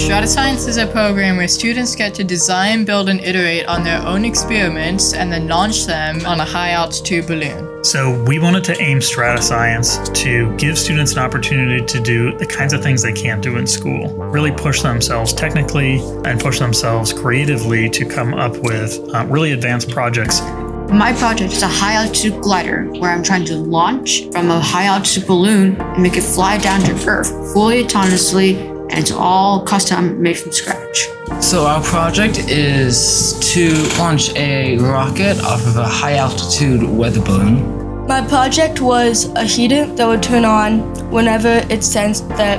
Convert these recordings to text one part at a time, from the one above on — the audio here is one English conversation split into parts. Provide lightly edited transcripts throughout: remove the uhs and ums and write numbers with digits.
StratoScience is a program where students get to design, build, and iterate on their own experiments and then launch them on a high-altitude balloon. So we wanted to aim StratoScience to give students an opportunity to do the kinds of things they can't do in school. Really push themselves technically and push themselves creatively to come up with really advanced projects. My project is a high-altitude glider where I'm trying to launch from a high-altitude balloon and make it fly down to Earth fully autonomously, and it's all custom made from scratch. So our project is to launch a rocket off of a high-altitude weather balloon. My project was a heater that would turn on whenever it sensed that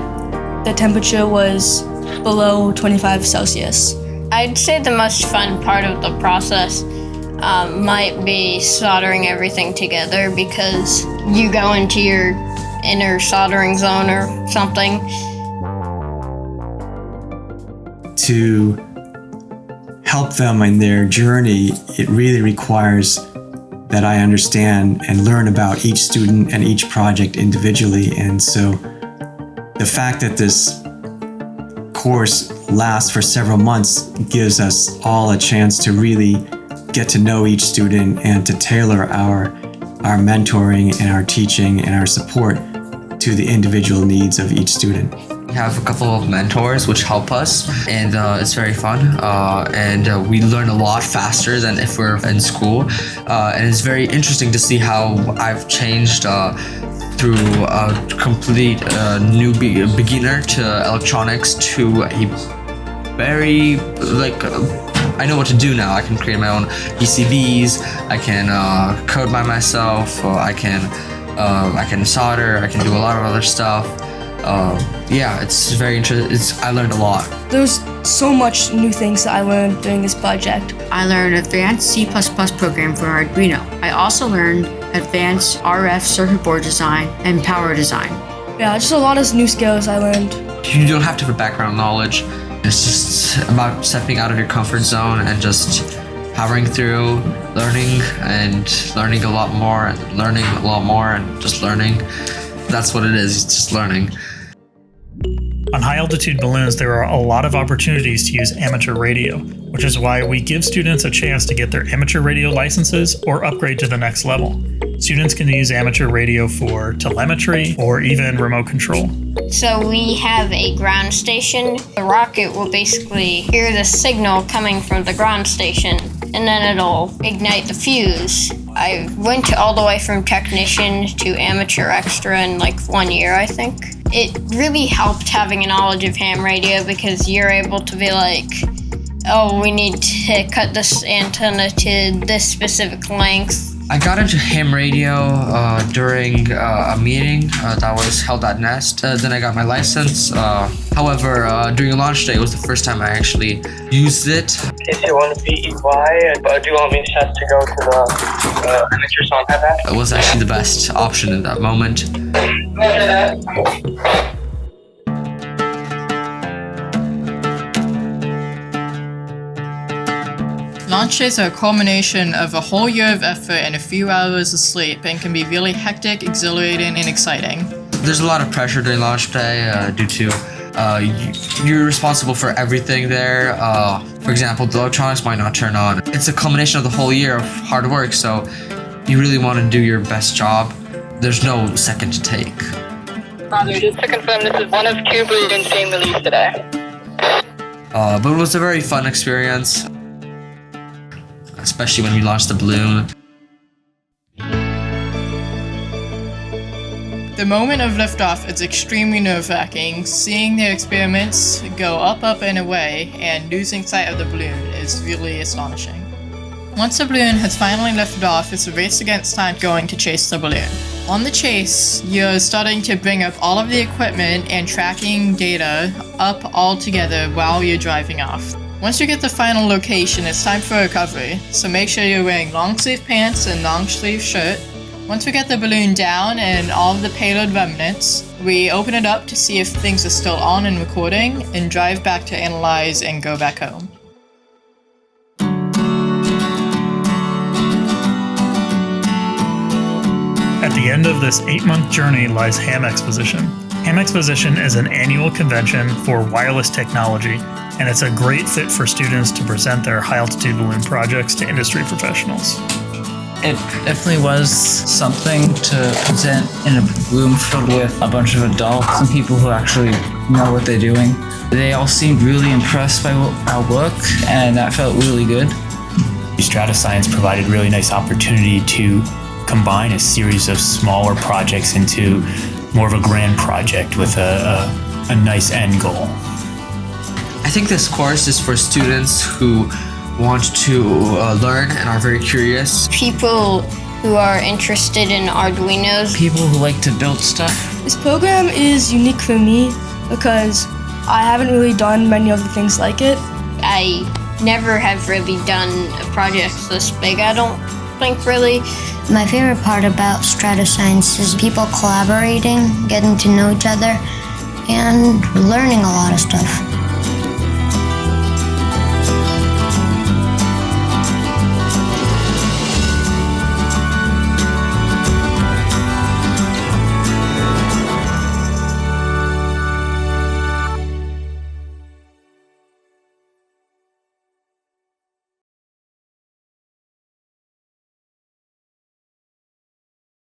the temperature was below 25 Celsius. I'd say the most fun part of the process might be soldering everything together, because you go into your inner soldering zone or something. To help them in their journey, it really requires that I understand and learn about each student and each project individually. And so the fact that this course lasts for several months gives us all a chance to really get to know each student and to tailor our mentoring and our teaching and our support to the individual needs of each student. We have a couple of mentors which help us, and it's very fun, and we learn a lot faster than if we're in school, and it's very interesting to see how I've changed through a complete new beginner to electronics to a very I know what to do now. I can create my own PCBs, I can code by myself, I can solder, I can do a lot of other stuff. Yeah, it's very interesting. I learned a lot. There's so much new things that I learned during this project. I learned advanced C++ program for Arduino. I also learned advanced RF circuit board design and power design. Yeah, just a lot of new skills I learned. You don't have to have background knowledge. It's just about stepping out of your comfort zone and just powering through, learning a lot more, and learning a lot more, and just learning. That's what it is, it's just learning. On high-altitude balloons, there are a lot of opportunities to use amateur radio, which is why we give students a chance to get their amateur radio licenses or upgrade to the next level. Students can use amateur radio for telemetry or even remote control. So we have a ground station. The rocket will basically hear the signal coming from the ground station, and then it'll ignite the fuse. I went all the way from technician to amateur extra in like 1 year, I think. It really helped having a knowledge of ham radio, because you're able to be like, oh, we need to cut this antenna to this specific length. I got into ham radio during a meeting that was held at Nest. Then I got my license. However, during a launch day, it was the first time I actually used it. If you want to be EY, but do you want me to go to the amateur song pad? It was actually the best option in that moment. Launch days are a culmination of a whole year of effort and a few hours of sleep, and can be really hectic, exhilarating, and exciting. There's a lot of pressure during launch day due to you're responsible for everything there. For example, the electronics might not turn on. It's a culmination of the whole year of hard work, so you really want to do your best job. There's no second to take. Just to confirm, this is one of 2 balloons being released today. But it was a very fun experience, especially when we launched the balloon. The moment of liftoff is extremely nerve-wracking. Seeing their experiments go up, and away, and losing sight of the balloon is really astonishing. Once the balloon has finally lifted off, it's a race against time going to chase the balloon. On the chase, you're starting to bring up all of the equipment and tracking data up all together while you're driving off. Once you get the final location, it's time for recovery, so make sure you're wearing long sleeve pants and long sleeve shirt. Once we get the balloon down and all of the payload remnants, we open it up to see if things are still on and recording, and drive back to analyze and go back home. At the end of this 8-month journey lies Ham Exposition. Ham STEM Exposition is an annual convention for wireless technology, and it's a great fit for students to present their high-altitude balloon projects to industry professionals. It definitely was something to present in a room filled with a bunch of adults and people who actually know what they're doing. They all seemed really impressed by our work, and that felt really good. StratoScience provided a really nice opportunity to combine a series of smaller projects into more of a grand project with a nice end goal. I think this course is for students who want to learn and are very curious. People who are interested in Arduinos. People who like to build stuff. This program is unique for me because I haven't really done many other things like it. I never have really done a project this big, I don't think really. My favorite part about StratoScience is people collaborating, getting to know each other, and learning a lot of stuff.